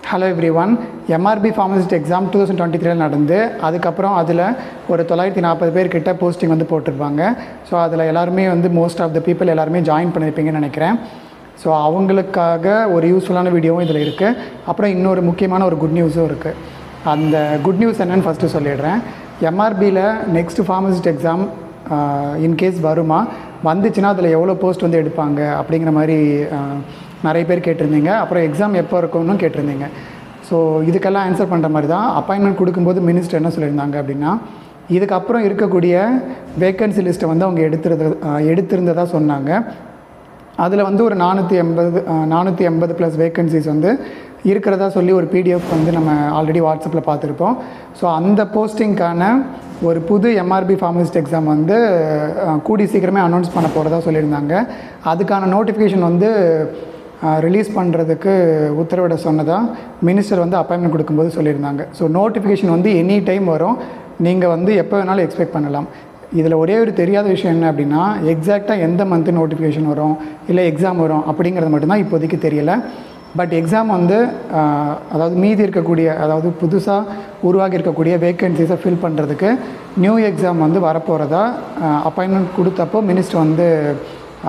Hello every one. MRP pharmacist exam 2023 நடந்து அதுக்கப்புறம் அதில் ஒரு 940 பேர் கிட்ட போஸ்டிங் வந்து போட்டிருப்பாங்க. ஸோ அதில் எல்லாருமே வந்து மோஸ்ட் ஆஃப் த பீப்புள் எல்லாருமே ஜாயின் பண்ணியிருப்பீங்கன்னு நினைக்கிறேன். ஸோ அவங்களுக்காக ஒரு யூஸ்ஃபுல்லான வீடியோவும் இதில் இருக்குது. அப்புறம் இன்னொரு முக்கியமான ஒரு குட் நியூஸும் இருக்குது. அந்த குட் நியூஸ் என்னென்னு ஃபஸ்ட்டு சொல்லிடுறேன். எம்ஆர்பியில் நெக்ஸ்ட் ஃபார்மசிஸ்ட் எக்ஸாம் இன்கேஸ் வருமா, வந்துச்சுன்னா அதில் எவ்வளோ போஸ்ட் வந்து எடுப்பாங்க அப்படிங்கிற மாதிரி நிறைய பேர் கேட்டிருந்தீங்க. அப்புறம் எக்ஸாம் எப்போ இருக்கும்னு கேட்டிருந்தீங்க. ஸோ இதுக்கெல்லாம் ஆன்சர் பண்ணுற மாதிரி தான் அப்பாயின்மெண்ட் கொடுக்கும்போது மினிஸ்டர் என்ன சொல்லியிருந்தாங்க அப்படின்னா, இதுக்கப்புறம் இருக்கக்கூடிய வேக்கன்சி லிஸ்ட்டை வந்து அவங்க எடுத்திருந்ததாக சொன்னாங்க. அதில் வந்து ஒரு 480 ப்ளஸ் வேக்கன்சிஸ் வந்து இருக்கிறதா சொல்லி ஒரு பிடிஎஃப் வந்து நம்ம ஆல்ரெடி வாட்ஸ்அப்பில் பார்த்துருப்போம். ஸோ அந்த போஸ்டிங்க்கான ஒரு புது எம்ஆர்பி ஃபார்மசிஸ்ட் எக்ஸாம் வந்து கூடி சீக்கிரமே அனௌன்ஸ் பண்ண போகிறதா சொல்லியிருந்தாங்க. அதுக்கான நோட்டிஃபிகேஷன் வந்து ரிலீஸ் பண்ணுறதுக்கு உத்தரவிட சொன்னதாக மினிஸ்டர் வந்து அப்பாயின்மெண்ட் கொடுக்கும்போது சொல்லியிருந்தாங்க. ஸோ நோட்டிஃபிகேஷன் வந்து எனி டைம் வரும், நீங்கள் வந்து எப்போ வேணாலும் எக்ஸ்பெக்ட் பண்ணலாம். இதில் ஒரே ஒரு தெரியாத விஷயம் என்ன அப்படின்னா, எக்ஸாக்டாக எந்த மந்த்து நோட்டிஃபிகேஷன் வரும் இல்லை எக்ஸாம் வரும் அப்படிங்கிறது மட்டும்தான் இப்போதைக்கு தெரியலை. பட் எக்ஸாம் வந்து அதாவது மீதி இருக்கக்கூடிய, அதாவது புதுசாக உருவாகி இருக்கக்கூடிய வேக்கன்சிஸை ஃபில் பண்ணுறதுக்கு நியூ எக்ஸாம் வந்து வரப்போகிறதா அப்பாயின்மெண்ட் கொடுத்தப்போ மினிஸ்டர் வந்து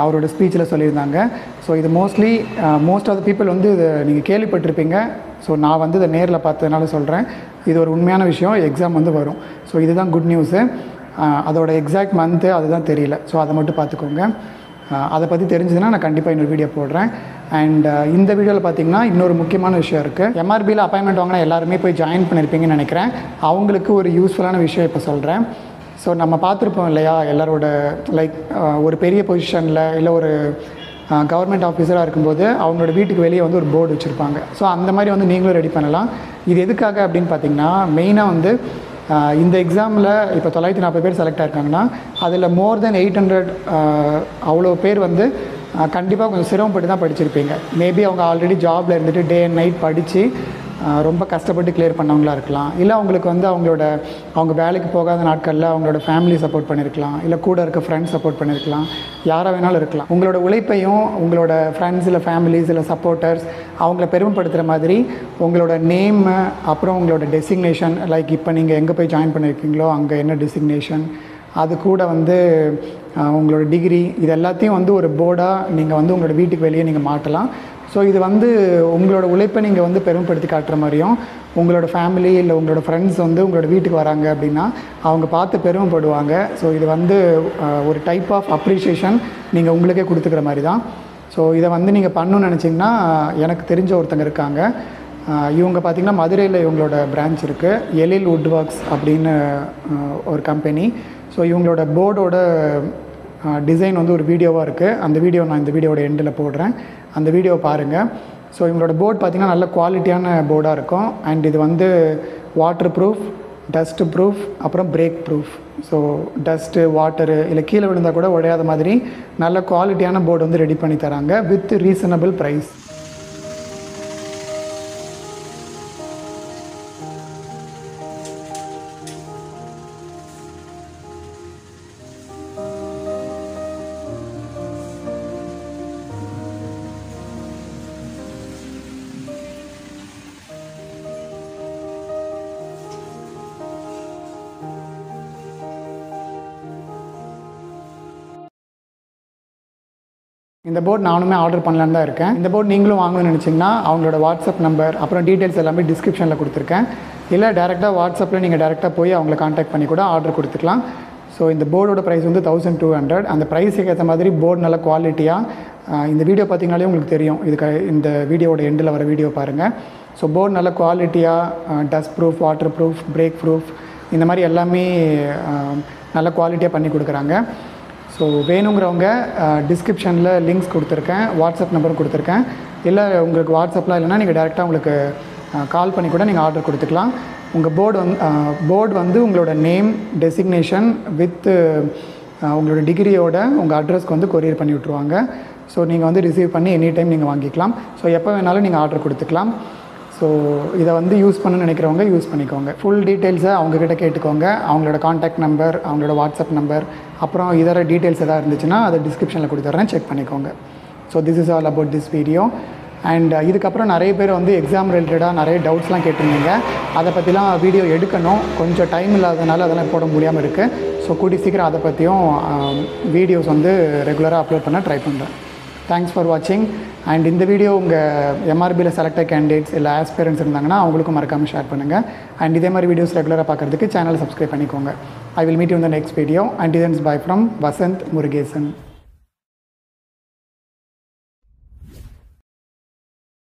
அவரோட ஸ்பீச்சில் சொல்லியிருந்தாங்க. ஸோ இது மோஸ்ட் ஆஃப் த பீப்புள் வந்து இதை நீங்கள் கேள்விப்பட்டிருப்பீங்க. ஸோ நான் வந்து இதை நேரில் பார்த்ததுனால சொல்கிறேன். இது ஒரு உண்மையான விஷயம், எக்ஸாம் வந்து வரும். ஸோ இதுதான் குட் நியூஸு. அதோட எக்ஸாக்ட் மந்த்து அதுதான் தெரியல. ஸோ அதை மட்டும் பார்த்துக்கோங்க. அதை பற்றி தெரிஞ்சதுன்னா நான் கண்டிப்பாக இன்னொரு வீடியோ போடுறேன். அண்ட் இந்த வீடியோவில் பார்த்திங்கன்னா இன்னொரு முக்கியமான விஷயம் இருக்குது. எம்ஆர்பியில் அப்பாயின்மெண்ட் வாங்கினா எல்லாருமே போய் ஜாயின் பண்ணியிருப்பீங்கன்னு நினைக்கிறேன். அவங்களுக்கு ஒரு யூஸ்ஃபுல்லான விஷயம் இப்போ சொல்கிறேன். ஸோ நம்ம பார்த்துருப்போம் இல்லையா, எல்லாரோட ஒரு பெரிய பொசிஷனில் இல்லை ஒரு கவர்மெண்ட் ஆஃபீஸராக இருக்கும்போது அவங்களோட வீட்டுக்கு வெளியே வந்து ஒரு போர்டு வச்சுருப்பாங்க. ஸோ அந்த மாதிரி வந்து நீங்களும் ரெடி பண்ணலாம். இது எதுக்காக அப்படின்னு பார்த்திங்கன்னா, மெயினாக வந்து இந்த எக்ஸாமில் இப்போ 940 பேர் செலக்ட் ஆகிருக்காங்கன்னா அதில் மோர் தென் 800 அவ்வளோ பேர் வந்து கண்டிப்பாக கொஞ்சம் சிரமப்பட்டு தான் படிச்சிருப்பீங்க. மேபி அவங்க ஆல்ரெடி ஜாபில் இருந்துட்டு டே அண்ட் நைட் படித்து ரொம்ப கஷ்டப்பட்டு கிளியர் பண்ணவங்களா இருக்கலாம். இல்லை அவங்களுக்கு வந்து அவங்க வேலைக்கு போகாத நாட்களில் அவங்களோட ஃபேமிலி சப்போர்ட் பண்ணியிருக்கலாம், இல்லை கூட இருக்க ஃப்ரெண்ட்ஸ் சப்போர்ட் பண்ணியிருக்கலாம், யாராக வேணாலும் இருக்கலாம். உங்களோட உழைப்பையும் உங்களோட ஃப்ரெண்ட்ஸ் இல்லை ஃபேமிலிஸ் இல்லை சப்போர்ட்டர்ஸ் அவங்கள பெருமைப்படுத்துகிற மாதிரி உங்களோட நேம், அப்புறம் உங்களோட டெசிக்னேஷன், இப்போ நீங்கள் எங்கே போய் ஜாயின் பண்ணியிருக்கீங்களோ அங்கே என்ன டெசிக்னேஷன், அது கூட வந்து உங்களோட டிகிரி, இது எல்லாத்தையும் வந்து ஒரு போர்டாக நீங்கள் வந்து உங்களோட வீட்டுக்கு வெளியே நீங்கள் மாட்டலாம். ஸோ இது வந்து உங்களோட உழைப்பை நீங்கள் வந்து பெருமைப்படுத்தி காட்டுற மாதிரியும், உங்களோட ஃபேமிலி இல்லை உங்களோட ஃப்ரெண்ட்ஸ் வந்து உங்களோட வீட்டுக்கு வராங்க அப்படின்னா அவங்க பார்த்து பெருமைப்படுவாங்க. ஸோ இது வந்து ஒரு டைப் ஆஃப் அப்ரிஷியேஷன் நீங்கள் உங்களுக்கே கொடுத்துக்கிற மாதிரி தான். ஸோ இதை வந்து நீங்கள் பண்ணணும்னு நினச்சிங்கன்னா, எனக்கு தெரிஞ்ச ஒருத்தங்க இருக்காங்க. இவங்க பார்த்திங்கன்னா மதுரையில் இவங்களோட பிரான்ச் இருக்குது, எழில் வுட் ஒர்க்ஸ் அப்படின்னு ஒரு கம்பெனி. ஸோ இவங்களோட போர்டோட டிசைன் வந்து ஒரு வீடியோவாக இருக்குது. அந்த வீடியோ நான் இந்த வீடியோட எண்டில் போடுறேன், அந்த வீடியோவை பாருங்கள். ஸோ இவங்களோட போர்டு பார்த்திங்கன்னா நல்ல குவாலிட்டியான போர்டாக இருக்கும். அண்ட் இது வந்து வாட்டர் ப்ரூஃப், டஸ்ட்டு ப்ரூஃப், அப்புறம் break proof. So dust, water இல்லை கீழே விழுந்தால் கூட உடையாத மாதிரி நல்ல குவாலிட்டியான போர்டு வந்து ரெடி பண்ணி தராங்க வித் ரீசனபிள் ப்ரைஸ். இந்த போர்டு நானுமே ஆர்டர் பண்ணலான்னு தான் இருக்கேன். இந்த போர்டு நீங்களும் வாங்கணும்னு நினச்சிங்கன்னா அவங்களோட வாட்ஸ்அப் நம்பர் அப்புறம் டீட்டெயில்ஸ் எல்லாமே டிஸ்கிரிப்ஷனில் கொடுத்துருக்கேன். இல்லை டேரெக்டாக வாட்ஸ்அப்பில் நீங்கள் டேரெக்டாக போய் அவங்கள காண்டாக்ட் பண்ணி கூட ஆர்டர் கொடுத்துக்கலாம். ஸோ இந்த போர்டோட ப்ரைஸ் வந்து 1200. அந்த ப்ரைஸுக்கு ஏற்ற மாதிரி போர்டு நல்ல குவாலிட்டியாக, இந்த வீடியோ பார்த்திங்கனாலே உங்களுக்கு தெரியும். இந்த வீடியோட எண்டில் வர வீடியோ பாருங்கள். ஸோ போர்டு நல்ல குவாலிட்டியாக, dust proof, water proof, break proof, இந்த மாதிரி எல்லாமே நல்ல குவாலிட்டியாக பண்ணி கொடுக்குறாங்க. ஸோ வேணுங்கிறவங்க டிஸ்கிரிப்ஷனில் லிங்க்ஸ் கொடுத்துருக்கேன், வாட்ஸ்அப் நம்பரும் கொடுத்துருக்கேன். இல்லை உங்களுக்கு வாட்ஸ்அப்பில் இல்லைன்னா நீங்கள் டேரெக்டாக உங்களுக்கு கால் பண்ணி கூட நீங்கள் ஆர்டர் கொடுத்துக்கலாம். உங்கள் போர்டு வந்து உங்களோட நேம், டெசிக்னேஷன் வித் உங்களோட டிகிரியோட உங்கள் அட்ரஸ்க்கு வந்து கொரியர் பண்ணி விட்ருவாங்க. ஸோ நீங்கள் வந்து ரிசீவ் பண்ணி எனி டைம் நீங்கள் வாங்கிக்கலாம். ஸோ எப்போ வேணாலும் நீங்கள் ஆர்டர் கொடுத்துக்கலாம். ஸோ இதை வந்து யூஸ் பண்ண நினைக்கிறவங்க யூஸ் பண்ணிக்கோங்க. ஃபுல் டீட்டெயில்ஸை அவங்கக்கிட்ட கேட்டுக்கோங்க. அவங்களோட காண்டாக்ட் நம்பர், அவங்களோட வாட்ஸ்அப் நம்பர், அப்புறம் இதர டீட்டெயில்ஸ் எதாவது இருந்துச்சுன்னா அதை டிஸ்கிரிப்ஷனில் கொடுத்துட்றேன், செக் பண்ணிக்கோங்க. So this is all about this video. And இதுக்கப்புறம் நிறைய பேர் வந்து எக்ஸாம் ரிலேட்டடாக நிறைய டவுட்ஸ்லாம் கேட்டிருந்தீங்க. அதை பற்றிலாம் வீடியோ எடுக்கணும், கொஞ்சம் டைம் இல்லாததுனால அதெல்லாம் போட முடியாமல் இருக்குது. ஸோ கூடி சீக்கிரம் அதை பற்றியும் வீடியோஸ் வந்து ரெகுலராக அப்லோட் பண்ண ட்ரை பண்ணுறேன். தேங்க்ஸ் ஃபார் வாட்சிங். அண்ட் இந்த வீடியோ உங்கள் எம்ஆர்பியில் செலக்டட் கேண்டிடேட்ஸ் இல்லை ஆஸ்பிரன்ஸ் இருந்தாங்கன்னா அவங்களுக்கும் மறக்காமல் ஷேர் பண்ணுங்கள். அண்ட் இதே மாதிரி வீடியோஸ் ரெகுலராக பார்க்குறதுக்கு சேனலை சப்ஸ்கிரைப் பண்ணிக்கோங்க. I will meet you in the next video. And that's bye from Vasanth Murugesan.